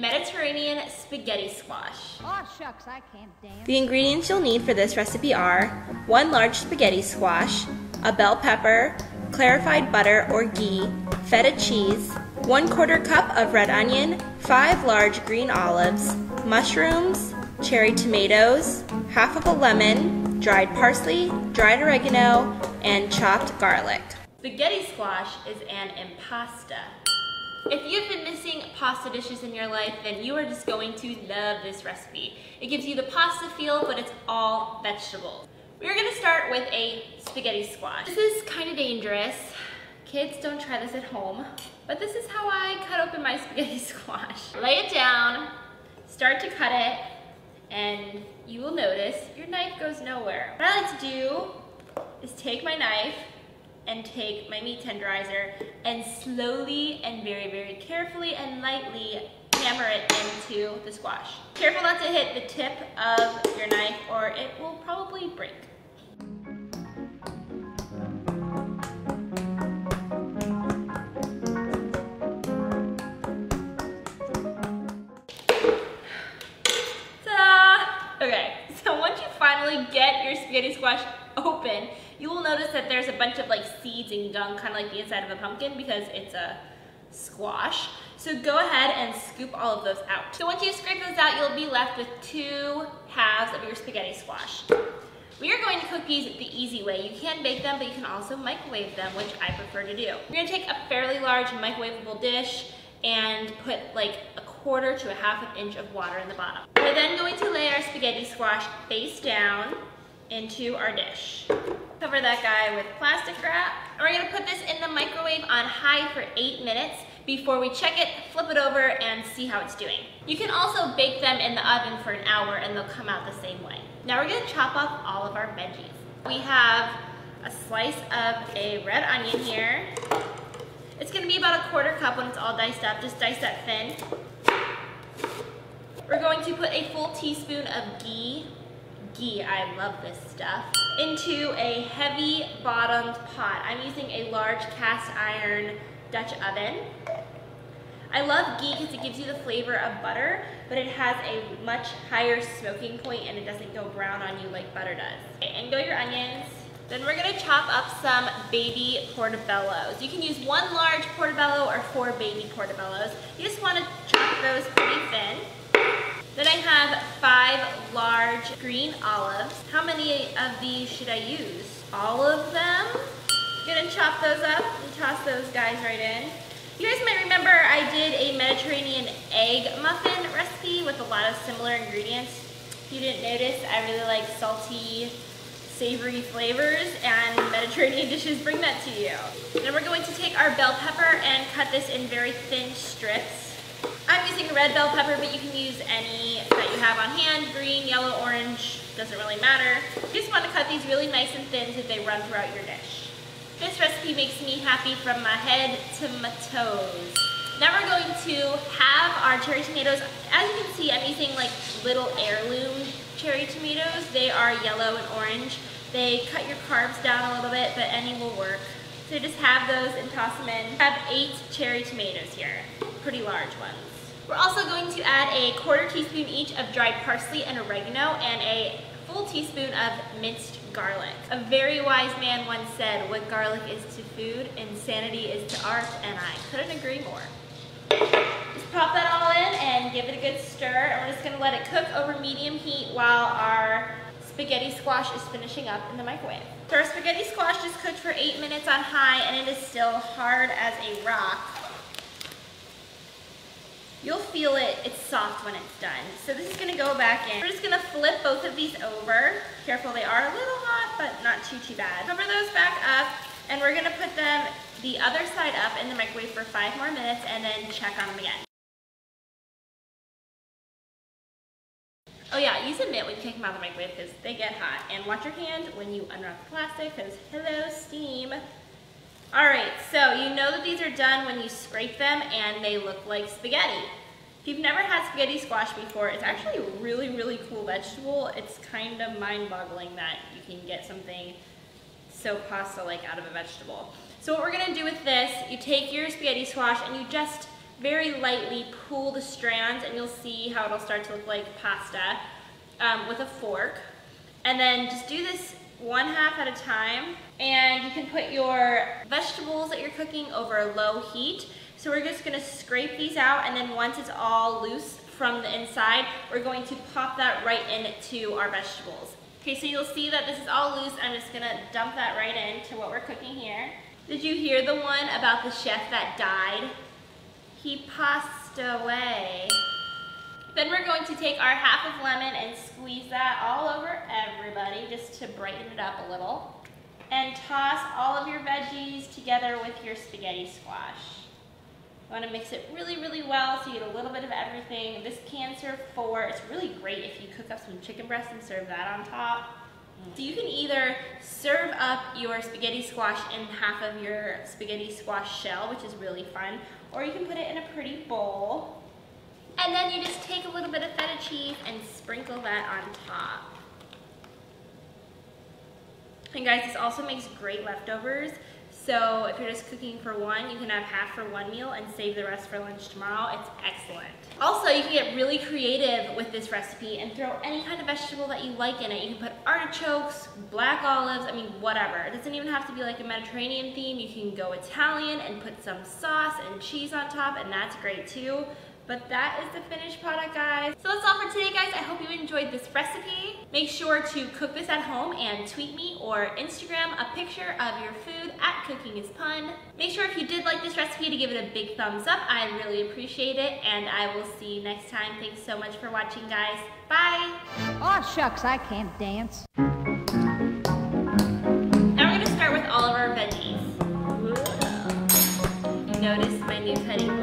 Mediterranean spaghetti squash. Oh shucks, I can't dance. The ingredients you'll need for this recipe are 1 large spaghetti squash, a bell pepper, clarified butter or ghee, feta cheese, 1/4 cup of red onion, 5 large green olives, mushrooms, cherry tomatoes, half of a lemon, dried parsley, dried oregano, and chopped garlic. Spaghetti squash is an impasta. If you've been missing pasta dishes in your life, then you are just going to love this recipe. It gives you the pasta feel, but it's all vegetables. We're gonna start with a spaghetti squash. This is kind of dangerous. Kids, don't try this at home, but this is how I cut open my spaghetti squash. Lay it down, start to cut it, and you will notice your knife goes nowhere. What I like to do is take my knife and take my meat tenderizer and slowly and very, very carefully and lightly hammer it into the squash. Careful not to hit the tip of your knife or it will probably break. Ta-da! Okay, so once you finally get your spaghetti squash open, you will notice that there's a bunch of like seeds and gunk, kind of like the inside of a pumpkin because it's a squash. So go ahead and scoop all of those out. So once you scrape those out, you'll be left with 2 halves of your spaghetti squash. We are going to cook these the easy way. You can bake them, but you can also microwave them, which I prefer to do. We're gonna take a fairly large microwavable dish and put like 1/4 to 1/2 inch of water in the bottom. We're then going to lay our spaghetti squash face down into our dish. Cover that guy with plastic wrap. And we're gonna put this in the microwave on high for 8 minutes before we check it, flip it over, and see how it's doing. You can also bake them in the oven for an hour and they'll come out the same way. Now we're gonna chop up all of our veggies. We have a slice of a red onion here. It's gonna be about 1/4 cup when it's all diced up, just dice that thin. We're going to put a full teaspoon of ghee, I love this stuff, into a heavy bottomed pot. I'm using a large cast iron Dutch oven. I love ghee because it gives you the flavor of butter, but it has a much higher smoking point and it doesn't go brown on you like butter does. Okay, and go your onions. Then we're gonna chop up some baby portobellos. You can use 1 large portobello or 4 baby portobellos. You just wanna chop those pretty thin. Then I have 5 large green olives. How many of these should I use? All of them. Gonna chop those up and toss those guys right in. You guys might remember I did a Mediterranean egg muffin recipe with a lot of similar ingredients. If you didn't notice, I really like salty, savory flavors, and Mediterranean dishes bring that to you. Then we're going to take our bell pepper and cut this in very thin strips. I'm using red bell pepper, but you can use any that you have on hand, green, yellow, orange, doesn't really matter. You just want to cut these really nice and thin so they run throughout your dish. This recipe makes me happy from my head to my toes. Now we're going to have our cherry tomatoes. As you can see, I'm using like little heirloom cherry tomatoes. They are yellow and orange. They cut your carbs down a little bit, but any will work. So just have those and toss them in. I have 8 cherry tomatoes here, pretty large ones. We're also going to add a 1/4 teaspoon each of dried parsley and oregano and a full teaspoon of minced garlic. A very wise man once said, what garlic is to food, insanity is to art, and I couldn't agree more. Just pop that all in and give it a good stir, and we're just gonna let it cook over medium heat while our spaghetti squash is finishing up in the microwave. So our spaghetti squash just cooked for 8 minutes on high, and it is still hard as a rock. You'll feel it's soft when it's done. So this is gonna go back in. We're just gonna flip both of these over. Careful, they are a little hot, but not too bad. Cover those back up, and we're gonna put them the other side up in the microwave for 5 more minutes and then check on them again. Oh yeah, use a mitt when you take them out of the microwave because they get hot. And watch your hand when you unwrap the plastic because hello, steam. All right, so you know that these are done when you scrape them and they look like spaghetti. If you've never had spaghetti squash before, it's actually a really, really cool vegetable. It's kind of mind-boggling that you can get something so pasta-like out of a vegetable. So what we're gonna do with this, you take your spaghetti squash and you just very lightly pull the strands, and you'll see how it'll start to look like pasta with a fork. And then just do this 1/2 at a time, and you can put your vegetables that you're cooking over low heat. So we're just gonna scrape these out, and then once it's all loose from the inside, we're going to pop that right into our vegetables. Okay, so you'll see that this is all loose. I'm just gonna dump that right into what we're cooking here. Did you hear the one about the chef that died? He passed away. Then we're going to take our 1/2 of lemon and squeeze that all over everybody just to brighten it up a little. And toss all of your veggies together with your spaghetti squash. You want to mix it really, really well so you get a little bit of everything. This can serve 4. It's really great if you cook up some chicken breast and serve that on top. So you can either serve up your spaghetti squash in 1/2 of your spaghetti squash shell, which is really fun, or you can put it in a pretty bowl. And then you just take a little bit of feta cheese and sprinkle that on top. And guys, this also makes great leftovers. So if you're just cooking for one, you can have 1/2 for one meal and save the rest for lunch tomorrow. It's excellent. Also, you can get really creative with this recipe and throw any kind of vegetable that you like in it. You can put artichokes, black olives, I mean, whatever. It doesn't even have to be like a Mediterranean theme. You can go Italian and put some sauce and cheese on top, and that's great too. But that is the finished product, guys. So that's all for today, guys. I hope you enjoyed this recipe. Make sure to cook this at home and tweet me or Instagram a picture of your food at Cooking is Fun. Make sure if you did like this recipe to give it a big thumbs up. I really appreciate it, and I will see you next time. Thanks so much for watching, guys. Bye. Aw, shucks, I can't dance. Now we're gonna start with all of our veggies. Notice my new cutting board.